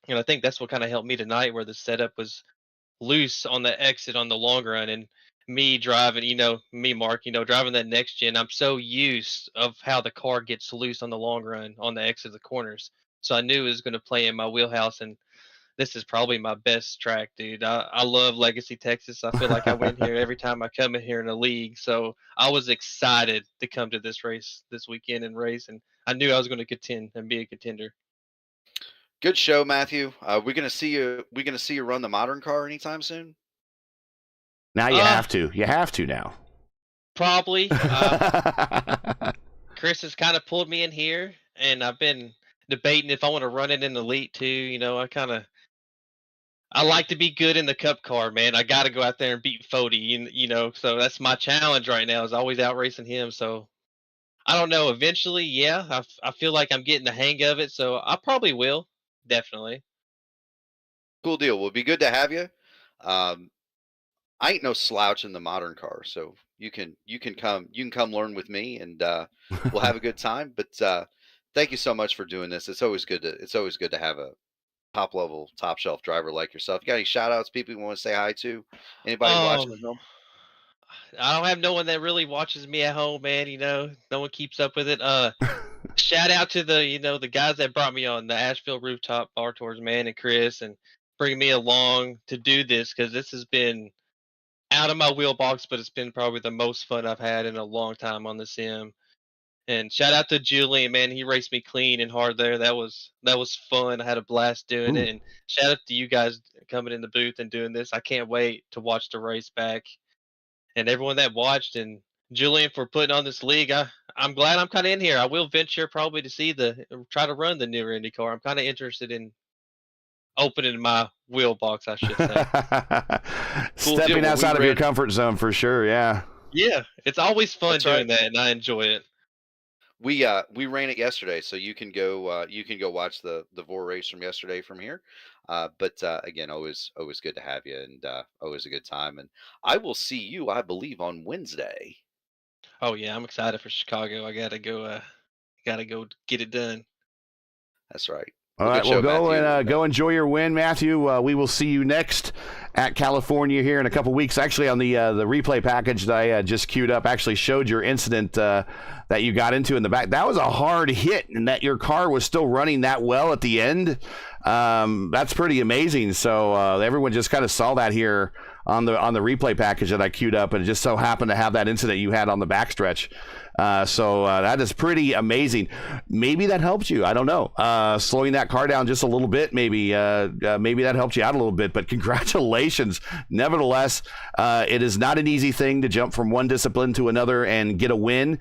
And I think that's what kind of helped me tonight, where the setup was loose on the exit on the long run, and me driving, Mark, driving that next gen. I'm so used of how the car gets loose on the long run on the exit of the corners. So I knew it was going to play in my wheelhouse, and this is probably my best track, dude. I love Legacy, Texas. I feel like I win here every time I come in here in a league. So I was excited to come to this race this weekend and race, and I knew I was going to contend and be a contender. Good show, Matthew. We're gonna see you. We're gonna see you run the modern car anytime soon. Now you have to. You have to now. Probably. Chris has kind of pulled me in here, and I've been debating if I want to run it in the elite too. I like to be good in the cup car, man. I got to go out there and beat Fody, so that's my challenge right now, is always out racing him. So I don't know. Eventually, yeah, I feel like I'm getting the hang of it, so I probably will. Definitely. Cool deal. Well, it'd be good to have you. I ain't no slouch in the modern car, so you can come learn with me, and we'll have a good time. But thank you so much for doing this. It's always good to have a top level, top shelf driver like yourself. You got any shout outs, people you want to say hi to? Anybody watching at home? I don't have no one that really watches me at home, man. No one keeps up with it. Shout out to the guys that brought me on the Asheville Rooftop Bar Tours, man, and Chris, and bringing me along to do this, because this has been out of my wheelbox, but it's been probably the most fun I've had in a long time on the sim. And shout out to Julian, man. He raced me clean and hard there. That was fun. I had a blast doing it. And shout out to you guys coming in the booth and doing this. I can't wait to watch the race back. And everyone that watched, and Julian for putting on this league. I'm glad I'm kind of in here. I will venture probably to try to run the newer IndyCar. I'm kind of interested in opening my wheel box, I should say. Stepping outside of your comfort zone for sure. Yeah. Yeah, it's always fun doing that, and I enjoy it. We ran it yesterday, so you can go watch the VOR race from yesterday from here. But again, always good to have you, and always a good time. And I will see you, I believe, on Wednesday. Oh yeah, I'm excited for Chicago. I gotta go get it done. That's right. All right, well, go enjoy your win, Matthew. We will see you next at California here in a couple weeks. Actually, on the replay package that I just queued up, actually showed your incident that you got into in the back. That was a hard hit, and that your car was still running that well at the end. That's pretty amazing. So everyone just kind of saw that here on the replay package that I queued up, and it just so happened to have that incident you had on the backstretch. So that is pretty amazing. Maybe that helped you. I don't know. Slowing that car down just a little bit, maybe that helped you out a little bit. But congratulations. Nevertheless, it is not an easy thing to jump from one discipline to another and get a win.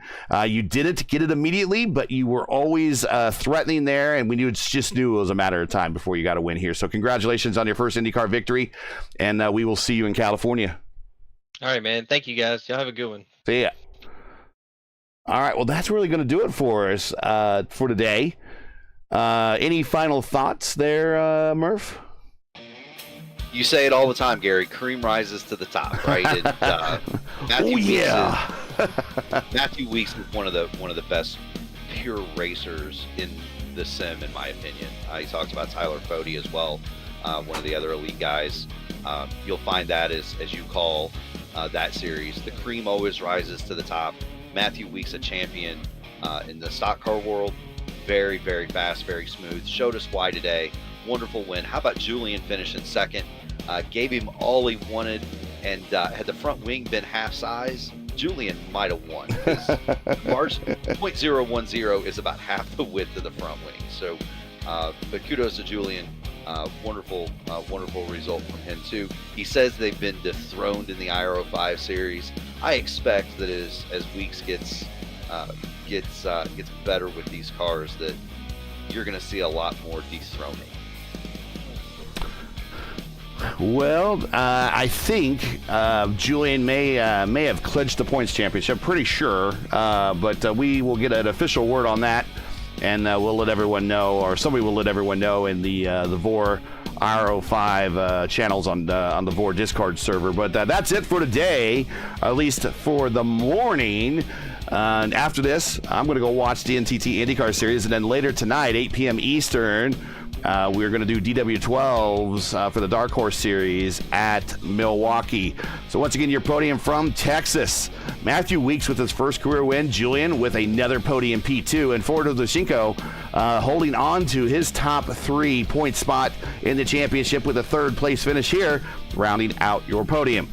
You didn't get it immediately, but you were always threatening there, and we just knew it was a matter of time before you got a win here. So congratulations on your first IndyCar victory, and we will see you in California. All right, man. Thank you, guys. Y'all have a good one. See ya. All right, well, that's really going to do it for us for today. Any final thoughts there, Murph? You say it all the time, Gary. Cream rises to the top, right? Matthew Weeks is one of the best pure racers in the sim, in my opinion. He talks about Tyler Fody as well, one of the other elite guys. You'll find that as you call that series. The cream always rises to the top. Matthew Weeks, a champion in the stock car world. Very, very fast, very smooth. Showed us why today. Wonderful win. How about Julian finishing second? Gave him all he wanted, and had the front wing been half size, Julian might have won. Margin 0.010 is about half the width of the front wing. So, but kudos to Julian. Wonderful result from him too. He says they've been dethroned in the IR05 series. I expect that as Weeks gets gets better with these cars, that you're going to see a lot more dethroning. Well, I think Julian may have clinched the points championship, pretty sure, but we will get an official word on that, and we'll let everyone know, or somebody will let everyone know in the VOR IR05 channels on the VOR Discord server. But that's it for today, at least for the morning. And after this, I'm going to go watch the NTT IndyCar Series, and then later tonight, 8 p.m. Eastern, we're going to do DW12s for the Dark Horse Series at Milwaukee. So once again, your podium from Texas. Matthew Weeks with his first career win. Julian with another podium P2. And Ford Lashinko holding on to his top 3 point spot in the championship with a 3rd place finish here, rounding out your podium.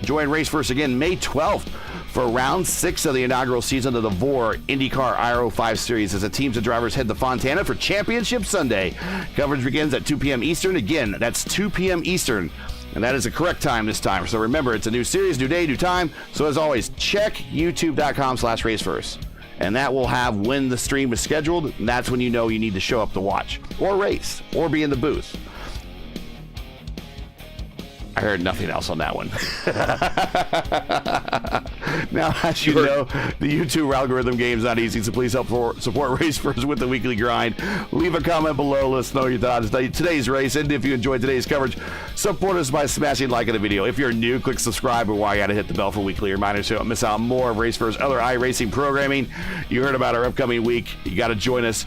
Join Race First again May 12th for round 6 of the inaugural season of the VOR IndyCar IR05 Series as the teams and drivers head to Fontana for Championship Sunday. Coverage begins at 2 p.m. Eastern. Again, that's 2 p.m. Eastern, and that is the correct time this time. So remember, it's a new series, new day, new time. So as always, check youtube.com/racefirst, and that will have when the stream is scheduled, and that's when you know you need to show up to watch or race or be in the booth. I heard nothing else on that one. Now, as you know, the YouTube algorithm game is not easy, so please help support Race First with the weekly grind. Leave a comment below. Let us know your thoughts on today's race, and if you enjoyed today's coverage, support us by smashing like on the video. If you're new, click subscribe, and while you gotta hit the bell for weekly reminders so you don't miss out on more of Race First's other iRacing programming. You heard about our upcoming week. You got to join us.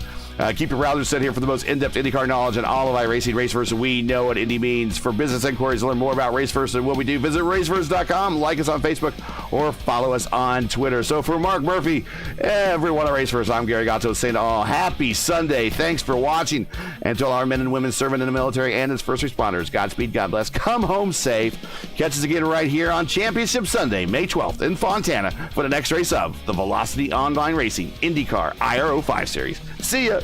Keep your browser set here for the most in-depth IndyCar knowledge and all of iRacing. Race First, we know what Indy means. For business inquiries, learn more about Race First and what we do, visit racefirst.com, like us on Facebook, or follow us on Twitter. So for Mark Murphy, everyone at Race First, I'm Gary Gatto saying all happy Sunday. Thanks for watching. And to all our men and women serving in the military and as first responders, Godspeed, God bless. Come home safe. Catch us again right here on Championship Sunday, May 12th in Fontana for the next race of the Velocity Online Racing IndyCar IR05 Series. See ya.